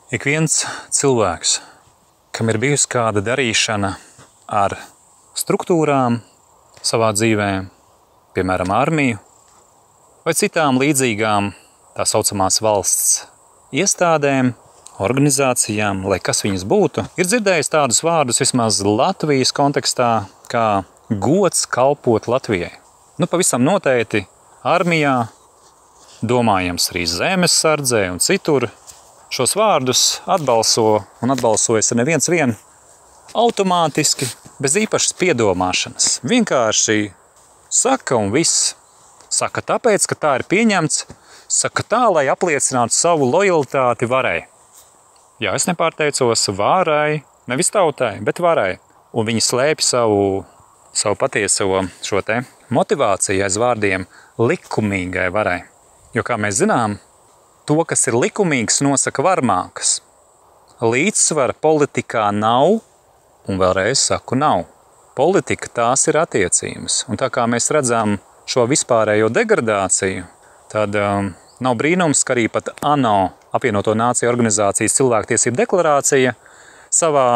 Ik viens cilvēks, kam ir bijusi kāda darīšana ar struktūrām savā dzīvē, piemēram, armiju, vai citām līdzīgām tā saucamās valsts iestādēm, organizācijām, lai kas viņas būtu, ir dzirdējis tādus vārdus vismaz Latvijas kontekstā, kā gods kalpot Latvijai. Pavisam noteikti armijā, domājams arī zemes sardzē un citur, šos vārdus atbalso un atbalsojas ar neviens vien automātiski, bez īpašas piedomāšanas. Vienkārši saka un viss. Saka tāpēc, ka tā ir pieņemts, saka tā, lai apliecinātu savu lojalitāti varai. Jā, es nepārteicos varai, nevis tautai, bet varai. Un viņi slēpj savu patieso šo te motivāciju aiz vārdiem likumīgai varai. Jo, kā mēs zinām, to, kas ir likumīgs, nosaka varmākas. Līdzsvara politikā nav, un vēlreiz saku nav. Politika tās ir attiecības. Un tā kā mēs redzam šo vispārējo degradāciju, tad nav brīnums, ka arī pat ANO, apvienoto nāciju organizācijas cilvēktiesību deklarācija, savā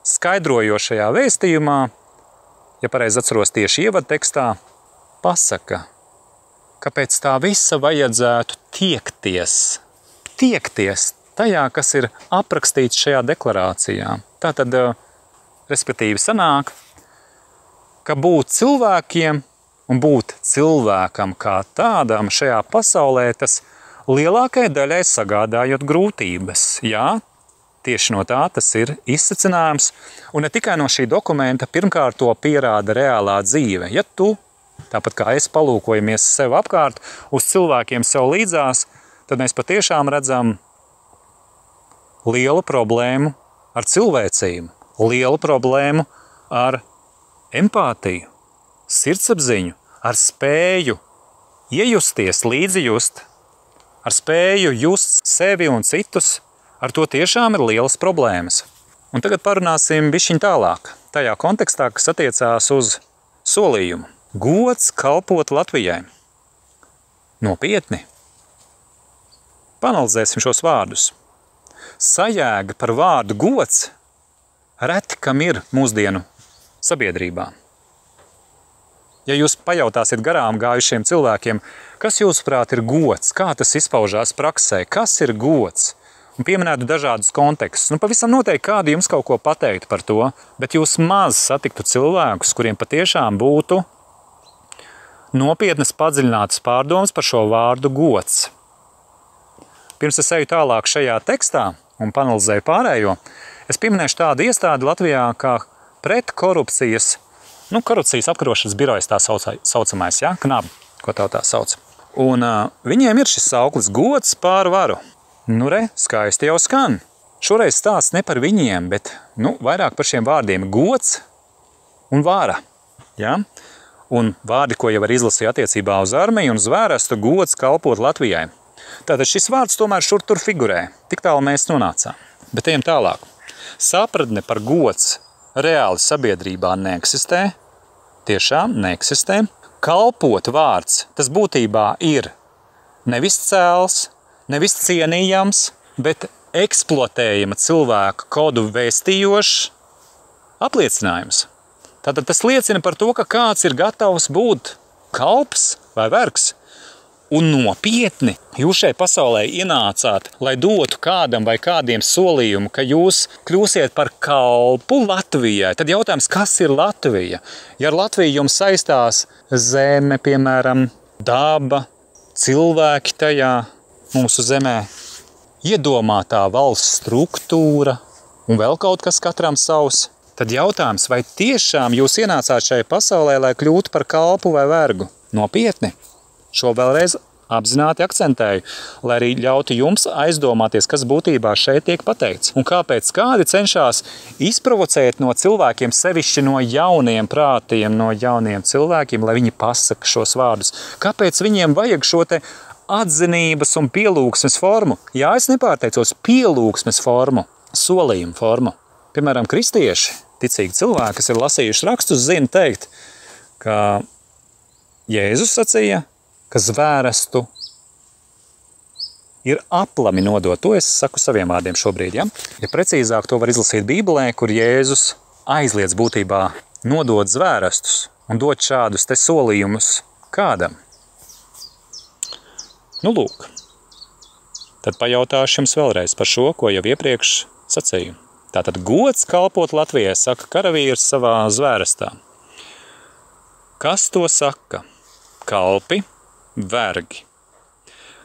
skaidrojošajā vēstījumā, ja pareizi atceros tieši ievadtekstā, pasaka, ka pēc tā visa vajadzētu tiekties tajā, kas ir aprakstīts šajā deklarācijā. Tātad, respektīvi sanāk, ka būt cilvēkiem un būt cilvēkam kā tādam šajā pasaulē, tas lielākai daļai sagādājot grūtības. Jā, tieši no tā tas ir izsacinājums, un ne tikai no šī dokumenta pirmkārt to pierāda reālā dzīve. Ja tu, tāpat kā es, palūkojamies sev apkārt, uz cilvēkiem sev līdzās, tad mēs patiešām redzam lielu problēmu ar cilvēcību, lielu problēmu ar empātiju, sirdsapziņu, ar spēju iejusties, līdzjust, ar spēju just sevi un citus, ar to tiešām ir lielas problēmas. Un tagad parunāsim bišķiņ tālāk, tajā kontekstā, kas attiecās uz solījumu. Gods kalpot Latvijai. Nopietni. Panalizēsim šos vārdus. Sajēga par vārdu gods reti kam ir mūsdienu sabiedrībā. Ja jūs pajautāsiet garām gājušiem cilvēkiem, kas jūsuprāt ir gods, kā tas izpaužās praksē, kas ir gods, un pieminētu dažādus kontekstus, pavisam noteikti kādi jums kaut ko pateikt par to, bet jūs maz satiktu cilvēkus, kuriem patiešām būtu nopietnas padziļinātas pārdomas par šo vārdu gods. Pirms es eju tālāk šajā tekstā un panalizēju pārējo, es pieminēšu tādu iestādi Latvijā kā pretkorupcijas, korupcijas apkarošanas birojas tā saucamais, ja? KNAB, ko tā sauc. Un viņiem ir šis sauklis gods pār varu. Skaisti jau skan. Šoreiz stāsts ne par viņiem, bet vairāk par šiem vārdiem gods un vara. Ja? Un vārdi, ko jau var izlasīt attiecībā uz armiju un zvērestu, gods kalpot Latvijai. Tātad šis vārds tomēr šur tur figurē. Tik tālu mēs nonācām. Bet ejam tālāk. Sapratne par gods reāli sabiedrībā neeksistē. Tiešām neeksistē. Kalpot vārds, tas būtībā ir nevis cēls, nevis cienījams, bet eksploatējama cilvēka kodu vēstījošs apliecinājums. Tātad tas liecina par to, ka kāds ir gatavs būt kalps vai vergs. Un nopietni jūs šai pasaulē ienācāt, lai dotu kādam vai kādiem solījumu, ka jūs kļūsiet par kalpu Latvijai. Tad jautājums, kas ir Latvija? Ja ar Latviju jums saistās zeme, piemēram, daba, cilvēki tajā mūsu zemē, iedomātā valsts struktūra un vēl kaut kas katram savs, tad jautājums, vai tiešām jūs ienācāt šai pasaulē, lai kļūtu par kalpu vai vergu? Nopietni. Šo vēlreiz apzināti akcentēju, lai arī ļautu jums aizdomāties, kas būtībā šeit tiek pateikts. Un kāpēc kādi cenšas izprovocēt no cilvēkiem, sevišķi no jauniem prātiem, no jauniem cilvēkiem, lai viņi pasaka šos vārdus. Kāpēc viņiem vajag šo te atzinības un pielūgsmes formu? Jā, es nepārteicos pielūgsmes formu, solījumu formu. Piemēram, kristieši, ticīgi cilvēki, kas ir lasījuši rakstus, zina teikt, ka Jēzus sacīja, ka zvērestu ir aplami nodot. To es saku saviem vārdiem šobrīd. Ja? Ja precīzāk to var izlasīt Bībelē, kur Jēzus aizliedz būtībā nodot zvērestus un dot šādus te solījumus kādam. Nu, lūk. Tad pajautāšu jums vēlreiz par šo, ko jau iepriekš sacīju. Tātad gods kalpot Latvijai, saka karavīrs savā zvērestā. Kas to saka? Kalpi, vergi.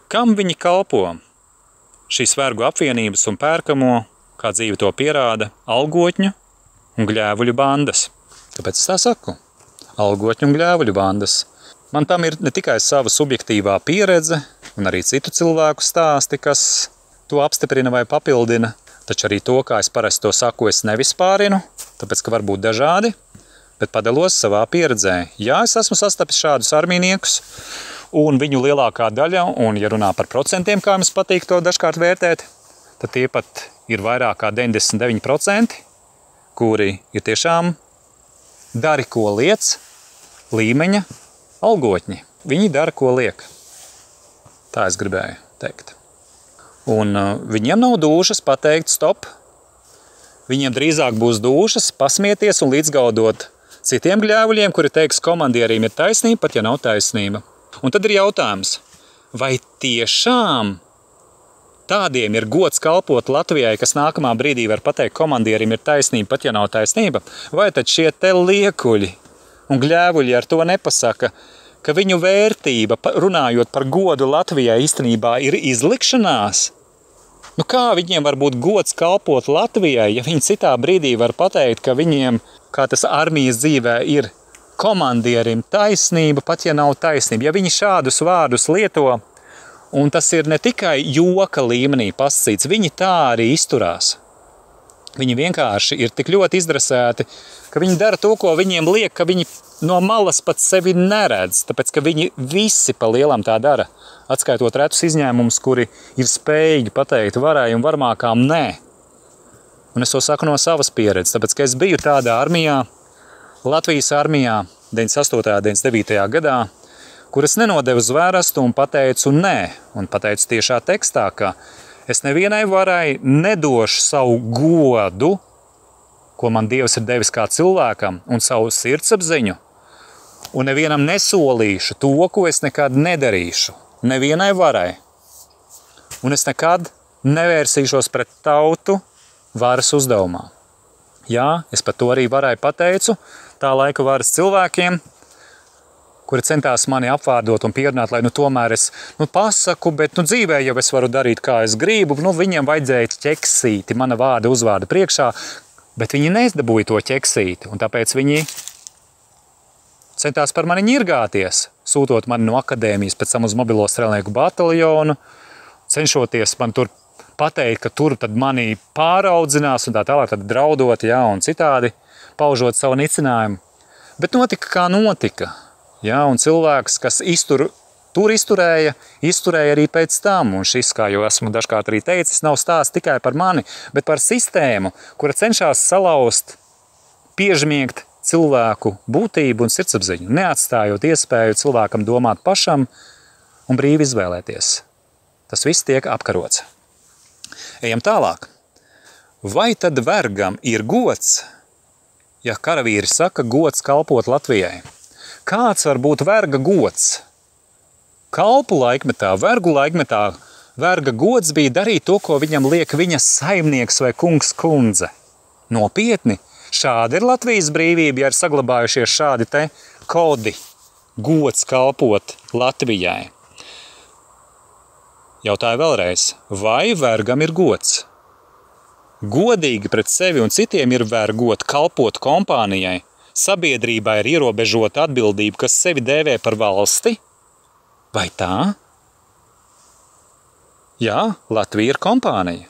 Kam viņi kalpo? Šīs vergu apvienības un pērkamo, kā dzīve to pierāda, algotņu un gļēvuļu bandas. Tāpēc es tā saku. Algotņu un gļēvuļu bandas. Man tam ir ne tikai sava subjektīvā pieredze un arī citu cilvēku stāsti, kas to apstiprina vai papildina, taču arī to, kā es parasti to saku, es nevispārinu, tāpēc, ka var būt dažādi, bet padalos savā pieredzē. Jā, es esmu sastapis šādus armijniekus, un viņu lielākā daļa, un ja runā par procentiem, kā jums patīk to dažkārt vērtēt, tad tie pat ir vairāk kā 99%, kuri ir tiešām dari, ko liec, līmeņa algotņi. Viņi dara, ko liek. Tā es gribēju teikt. Un viņiem nav dūšas pateikt stop. Viņiem drīzāk būs dūšas pasmieties un līdzgaudot citiem gļēvuļiem, kuri teiks, komandierim ir taisnība, pat ja nav taisnība. Un tad ir jautājums, vai tiešām tādiem ir gods kalpot Latvijai, kas nākamā brīdī var pateikt, komandierim ir taisnība, pat ja nav taisnība? Vai tad šie te liekuļi un gļēvuļi ar to nepasaka, ka viņu vērtība, runājot par godu Latvijai, īstenībā ir izlikšanās? Nu kā viņiem var būt gods kalpot Latvijai, ja viņi citā brīdī var pateikt, ka viņiem, kā tas armijas dzīvē ir, komandierim taisnība, pat ja nav taisnība. Ja viņi šādus vārdus lieto, un tas ir ne tikai joka līmenī pasacīts, viņi tā arī izturās. Viņi vienkārši ir tik ļoti izdresēti, ka viņi dara to, ko viņiem liek, ka viņi no malas pat sevi neredz, tāpēc, ka viņi visi pa lielam tā dara, atskaitot retus izņēmumus, kuri ir spējīgi pateikt varai un varmākām nē. Un es to saku no savas pieredzes, tāpēc, ka es biju tādā armijā, Latvijas armijā 98. un 99. gadā, kur es nenodevu zvērestu un pateicu nē, un pateicu tiešā tekstā, ka es nevienai varai nedošu savu godu, ko man Dievs ir devis kā cilvēkam, un savu sirdsapziņu, un nevienam nesolīšu to, ko es nekad nedarīšu. Nevienai varai. Un es nekad nevērsīšos pret tautu varas uzdevumā. Jā, es par to arī varai pateicu tā laika varas cilvēkiem, kuri centās mani apvārdot un pierunāt, lai tomēr es pasaku, bet dzīvē jau es varu darīt, kā es gribu. Viņiem vajadzēja ķeksīti mana vārda uzvārda priekšā, bet viņi neizdabūja to ķeksīti, un tāpēc viņi centās par mani ņirgāties, sūtot mani no akadēmijas pēc tam uz mobilo strēlnieku bataljonu, cenšoties man tur pateikt, ka tur tad mani pāraudzinās un tā tālāk, tad draudot, jā, un citādi, paužot savu nicinājumu. Bet notika, kā notika. Jā, un cilvēks, kas tur izturēja arī pēc tam. Un šis, kā jau esmu dažkārt arī teicis, nav stāsts tikai par mani, bet par sistēmu, kura cenšas salauzt, piežmiegt cilvēku būtību un sirdsapziņu, neatstājot iespēju cilvēkam domāt pašam un brīvi izvēlēties. Tas viss tiek apkarots. Ejam tālāk. Vai tad vergam ir gods, ja karavīri saka gods kalpot Latvijai? Kāds var būt verga gods? Kalpu laikmetā, vergu laikmetā, verga gods bija darīt to, ko viņam liek viņa saimnieks vai kungs kundze. Nopietni, šādi ir Latvijas brīvība, ja ir saglabājušies šādi te kodi, gods kalpot Latvijai. Jautāju vēlreiz, vai vergam ir gods? Godīgi pret sevi un citiem ir vergot kalpot kompānijai, sabiedrībā ir ierobežota atbildība, kas sevi dēvē par valsti? Vai tā? Jā, Latvija ir kompānija.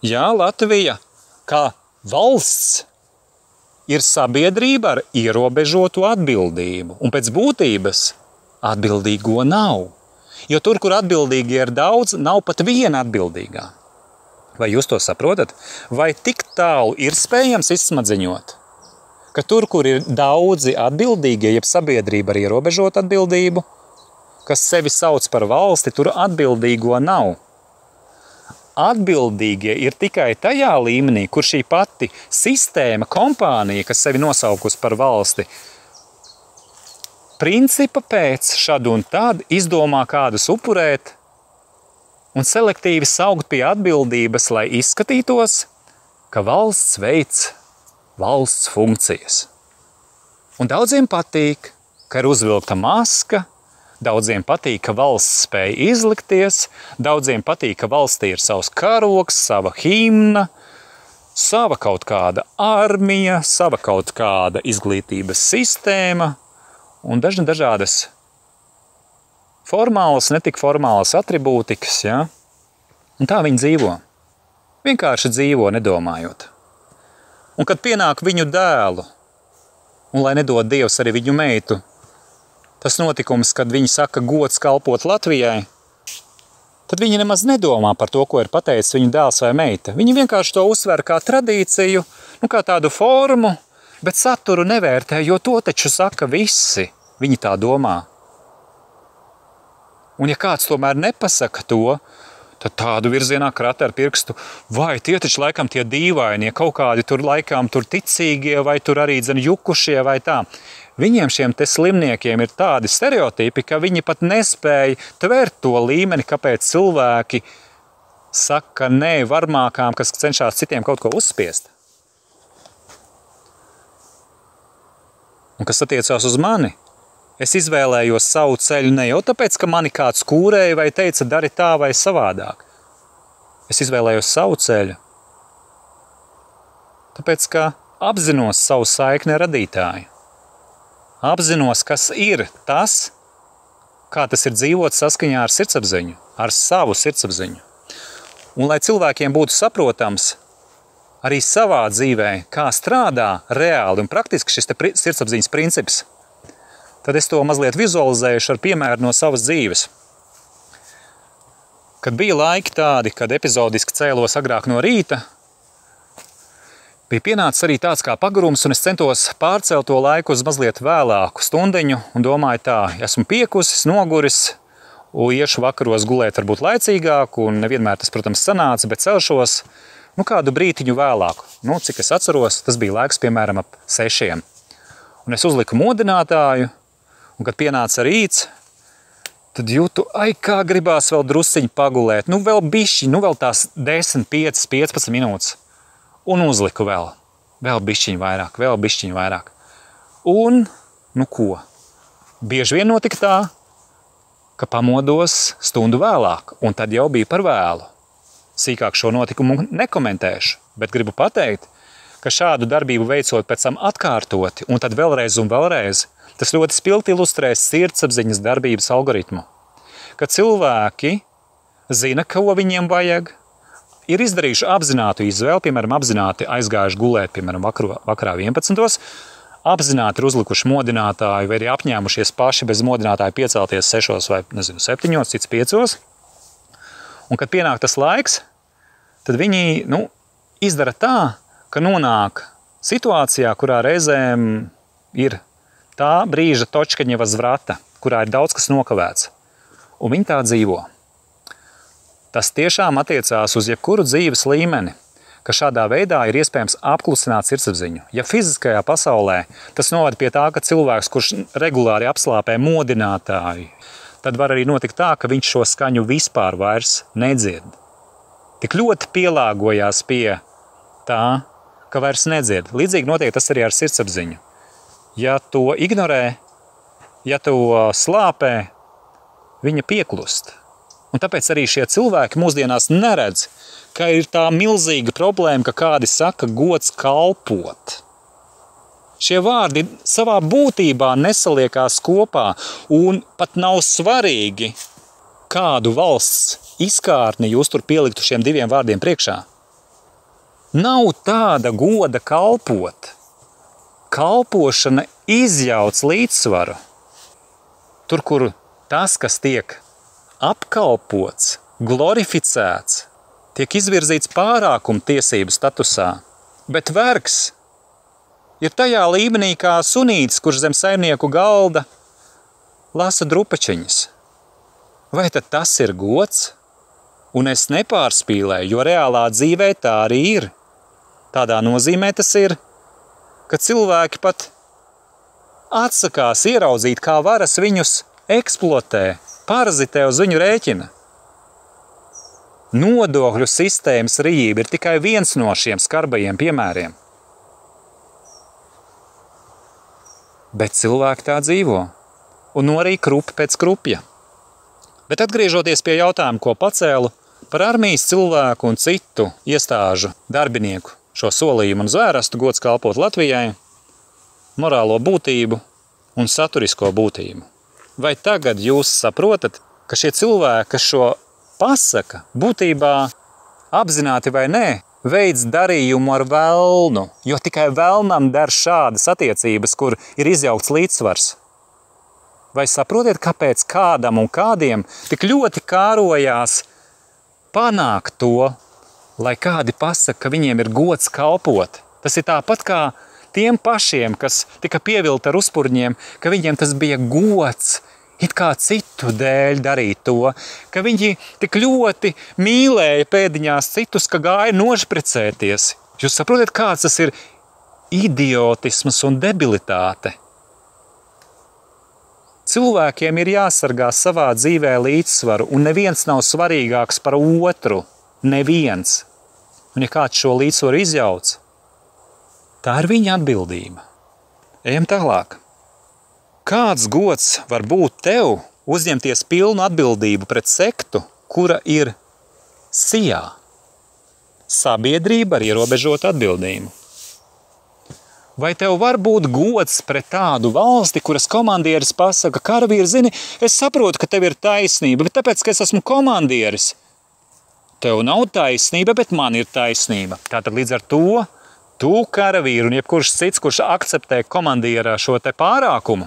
Jā, Latvija kā valsts ir sabiedrība ar ierobežotu atbildību. Un pēc būtības atbildīgo nav. Jo tur, kur atbildīgi ir daudz, nav pat viena atbildīgā. Vai jūs to saprotat? Vai tik tālu ir spējams izsmadziņot? Ka tur, kur ir daudzi atbildīgie, jeb sabiedrība ar ierobežotu atbildību, kas sevi sauc par valsti, tur atbildīgo nav. atbildīgie ir tikai tajā līmenī, kur šī pati sistēma, kompānija, kas sevi nosaukusi par valsti, principa pēc šad un tad izdomā kādus upurēt un selektīvi saukt pie atbildības, lai izskatītos, ka valsts veic valsts funkcijas. Un daudziem patīk, ka ir uzvilkta maska, daudziem patīk, ka valsts spēj izlikties, daudziem patīk, ka valstī ir savs karogs, sava himna, sava kaut kāda armija, sava kaut kāda izglītības sistēma un dažādas formālas, netik formālas atribūtikas, ja? Un tā viņi dzīvo. Vienkārši dzīvo, nedomājot. Un kad pienāk viņu dēlu, un lai nedod Dievs arī viņu meitu, tas notikums, kad viņi saka gods kalpot Latvijai, tad viņi nemaz nedomā par to, ko ir pateicis viņu dēls vai meita. Viņi vienkārši to uzsver kā tradīciju, kā tādu formu, bet saturu nevērtē, jo to taču saka visi. Viņi tā domā. Un ja kāds tomēr nepasaka to, tad tādu virzienā krata ar pirkstu, vai tie taču laikam tie dīvainie, kaut kādi tur laikam tur ticīgie, vai tur arī jukušie vai tā. Viņiem šiem te slimniekiem ir tādi stereotipi, ka viņi pat nespēja tvert to līmeni, kāpēc cilvēki saka nē varmākām, kas cenšas citiem kaut ko uzspiest. Un kas attiecās uz mani, es izvēlējos savu ceļu ne jau tāpēc, ka mani kāds kūrēja vai teica, dari tā vai savādāk. Es izvēlējos savu ceļu, tāpēc, ka apzinos savu saikni ar radītāju. Apzinos, kas ir tas, kā tas ir dzīvot saskaņā ar sirdsapziņu, ar savu sirdsapziņu. Un lai cilvēkiem būtu saprotams arī savā dzīvē, kā strādā reāli un praktiski šis te sirdsapziņas princips, tad es to mazliet vizualizējuši ar piemēru no savas dzīves. Kad bija laiki tādi, kad epizodiski cēlos agrāk no rīta, bija pienācis arī tāds kā pagurums, un es centos pārcelt to laiku uz mazliet vēlāku stundiņu, un domāju tā, esmu piekusis, noguris, un iešu vakaros gulēt varbūt laicīgāk, un nevienmēr tas, protams, sanāca, bet celšos, kādu brītiņu vēlāku. Cik es atceros, tas bija laiks, piemēram, ap 6. Un es uzliku modinātāju, un kad pienāca rīts, tad jūtu, kā gribās vēl drusciņi pagulēt. Vēl bišķi, vēl tās 10, 5, 15 minūtes. Un uzliku vēl bišķiņu vairāk. Un, ko? Bieži vien notika tā, ka pamodos stundu vēlāk, un tad jau bija par vēlu. Sīkāk šo notikumu nekomentēšu, bet gribu pateikt, ka šādu darbību veicot pēc tam atkārtoti, un tad vēlreiz un vēlreiz, tas ļoti spilgti ilustrē sirdsapziņas darbības algoritmu. Kad cilvēki zina, ko viņiem vajag, ir izdarījuši apzinātu izvēli, piemēram, apzināti aizgājuši gulēt, piemēram, vakarā 11. Apzināti ir uzlikuši modinātāju vai arī apņēmušies paši bez modinātāja piecelties 6 vai 7, cits 5. Un kad pienāk tas laiks, tad viņi izdara tā, ka nonāk situācijā, kurā reizēm ir tā brīža točkaņeva zvrata, kurā ir daudz kas nokavēts. Un viņi tā dzīvo. Tas tiešām attiecās uz jebkuru dzīves līmeni, ka šādā veidā ir iespējams apklusināt sirdsapziņu. Ja fiziskajā pasaulē tas noved pie tā, ka cilvēks, kurš regulāri apslāpē modinātāju, tad var arī notikt tā, ka viņš šo skaņu vispār vairs nedzird. Tik ļoti pielāgojās pie tā, ka vairs nedzird. Līdzīgi notiek tas arī ar sirdsapziņu. Ja to ignorē, ja to slāpē, viņa pieklust. Un tāpēc arī šie cilvēki mūsdienās neredz, ka ir tā milzīga problēma, ka kādi saka gods kalpot. Šie vārdi savā būtībā nesaliekās kopā, un pat nav svarīgi, kādu valsts izkārni jūs tur pieliktu šiem 2 vārdiem priekšā. Nav tāda goda kalpot. Kalpošana izjauc līdzsvaru. Tur, kur tas, kas tiek apkalpots, glorificēts, tiek izvirzīts pārākuma tiesību statusā, bet vergs ir tajā līmenī kā sunītis, kurš zem saimnieku galda lasa drupačiņas. Vai tad tas ir gods? Un es nepārspīlēju, jo reālā dzīvē tā arī ir. Tādā nozīmē tas ir, ka cilvēki pat atsakās ieraudzīt, kā varas viņus eksploatē, parazitē uz viņu rēķina. Nodokļu sistēmas rījība ir tikai viens no šiem skarbajiem piemēriem. Bet cilvēki tā dzīvo, un arī krupi pēc krupja. Bet atgriežoties pie jautājuma, ko pacēlu par armijas cilvēku un citu iestāžu darbinieku šo solījumu un zvērestu gods kalpot Latvijai, morālo būtību un saturisko būtību. Vai tagad jūs saprotat, ka šie cilvēki, kas šo pasaka, būtībā apzināti vai nē, veids darījumu ar velnu, jo tikai velnam der šādas attiecības, kur ir izjaukts līdzsvars? Vai saprotiet, kāpēc kādam un kādiem tik ļoti kārojās panākt to, lai kādi pasaka, ka viņiem ir gods kalpot? Tas ir tāpat kā tiem pašiem, kas tika pievilti ar uzpurņiem, ka viņiem tas bija gods, it kā citu dēļ darīt to, ka viņi tik ļoti mīlēja pēdiņās citus, ka gāja nošpricēties. Jūs saprotat, kāds tas ir idiotisms un debilitāte? Cilvēkiem ir jāsargā savā dzīvē līdzsvaru, un neviens nav svarīgāks par otru. Neviens. Un ja kāds šo līdzsvaru izjauc, tā ir viņa atbildība. Ejam tālāk. Kāds gods var būt tev uzņemties pilnu atbildību pret sektu, kura ir sijā? Sabiedrība ar ierobežotu atbildību. Vai tev var būt gods pret tādu valsti, kuras komandieris pasaka, karavīri, zini, es saprotu, ka tev ir taisnība, bet tāpēc, ka es esmu komandieris. Tev nav taisnība, bet man ir taisnība. Tātad līdz ar to, tu karavīri un jebkurš cits, kurš akceptē komandiera šo te pārākumu,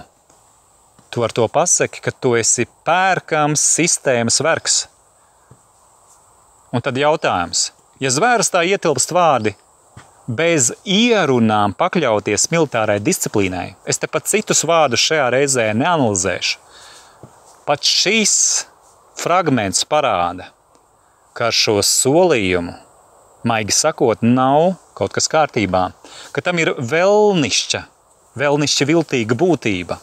tu ar to pasaki, ka tu esi pērkams sistēmas vergs. Un tad jautājums, ja zvērstā ietilpst vārdi bez ierunām pakļauties militārai disciplīnai, es te pat citus vārdus šajā reizē neanalizēšu. Pat šis fragments parāda, ka ar šo solījumu, maigi sakot, nav kaut kas kārtībā, ka tam ir vēlnišķa viltīga būtība.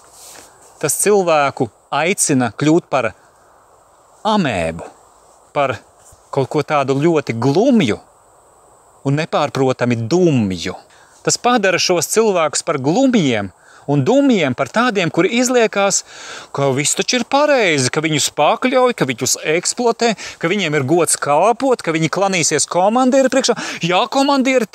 Tas cilvēku aicina kļūt par amēbu, par kaut ko tādu ļoti glumju un nepārprotami dumju. Tas padara šos cilvēkus par glumjiem un dumjiem, par tādiem, kuri izliekās, ka viss taču ir pareizi, ka viņus pakļauj, ka viņus eksploatē, ka viņiem ir gods kalpot, ka viņi klanīsies komandieri priekšā. Jā, komandieri,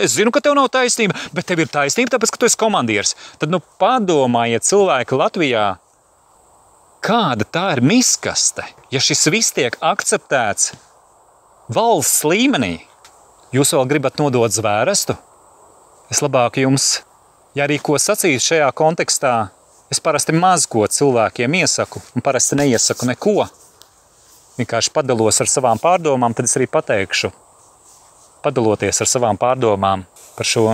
es zinu, ka tev nav taisnība, bet tev ir taisnība, tāpēc, ka tu esi komandieris. Tad padomājiet cilvēki Latvijā, kāda tā ir miskaste, ja šis viss tiek akceptēts valsts līmenī. Jūs vēl gribat nodot zvērestu? Es labāk jums, ja arī ko sacītu šajā kontekstā, es parasti maz ko cilvēkiem iesaku un parasti neiesaku neko. Vienkārši padalos ar savām pārdomām, tad es arī pateikšu. Padaloties ar savām pārdomām par šo,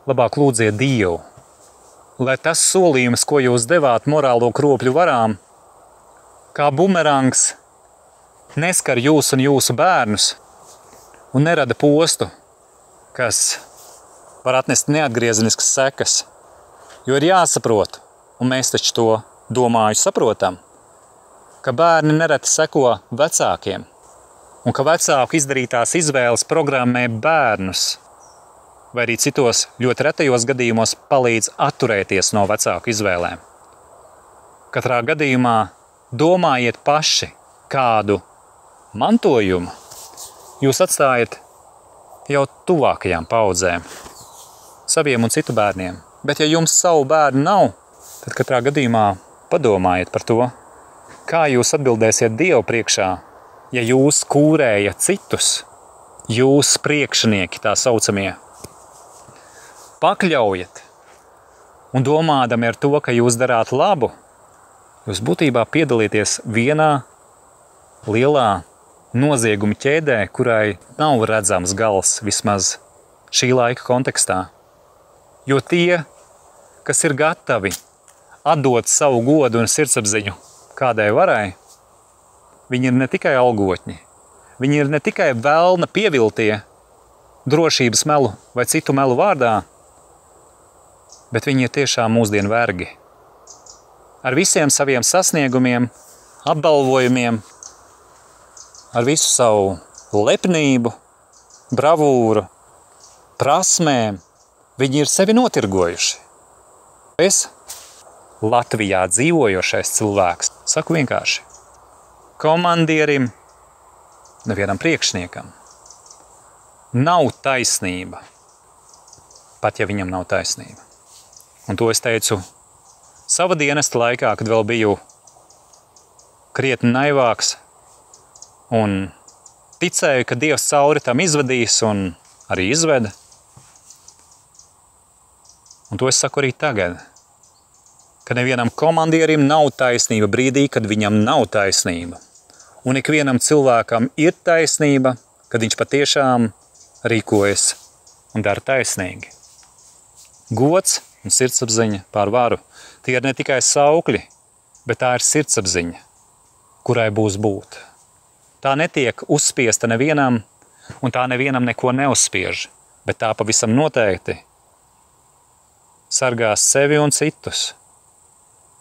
labāk lūdziet Dievu. Lai tas solījums, ko jūs devāt morālo kropļu varām, kā bumerangs, neskar jūs un jūsu bērnus un nerada postu, kas var atnest neatgriezeniskas sekas. Jo ir jāsaprot, un mēs taču to domāju saprotam, ka bērni nereti seko vecākiem, un ka vecāku izdarītās izvēles programmē bērnus, vai arī citos ļoti retajos gadījumos palīdz atturēties no vecāku izvēlēm. Katrā gadījumā domājiet paši, kādu mantojumu jūs atstājat jau tuvākajām paudzēm, saviem un citu bērniem. Bet ja jums savu bērnu nav, tad katrā gadījumā padomājiet par to, kā jūs atbildēsiet Dievu priekšā, ja jūs kūrējat citus, jūs priekšnieki tā saucamie. Pakļaujiet un domādami ar to, ka jūs darāt labu, jūs būtībā piedalieties vienā lielā nozieguma ķēdē, kurai nav redzams gals vismaz šī laika kontekstā. Jo tie, kas ir gatavi atdot savu godu un sirdsapziņu kādai varai, Viņi ir ne tikai algotņi, viņi ir ne tikai velna pieviltie drošības melu vai citu melu vārdā, bet viņi ir tiešām mūsdienu vergi. Ar visiem saviem sasniegumiem, apbalvojumiem, ar visu savu lepnību, bravūru, prasmēm, viņi ir sevi notirgojuši. Es, Latvijā dzīvojošais cilvēks, saku vienkārši, komandierim, nevienam priekšniekam, nav taisnība, pat ja viņam nav taisnība. Un to es teicu sava dienesta laikā, kad vēl biju krietni naivāks un ticēju, ka Dievs cauri tam izvadīs un arī izveda. Un to es saku arī tagad, ka nevienam komandierim nav taisnība brīdī, kad viņam nav taisnība. Un ikvienam cilvēkam ir taisnība, kad viņš patiešām rīkojas un dara taisnīgi. Gods un sirdsapziņa pār varu. Tie ir ne tikai saukļi, bet tā ir sirdsapziņa, kurai būs būt. Tā netiek uzspiesta nevienam, un tā nevienam neko neuzspiež, bet tā pavisam noteikti sargās sevi un citus,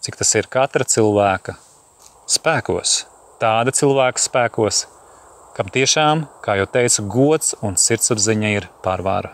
cik tas ir katra cilvēka spēkos. Tāda cilvēka spēkos, kam tiešām, kā jau teicu, gods un sirdsapziņa ir pār varu.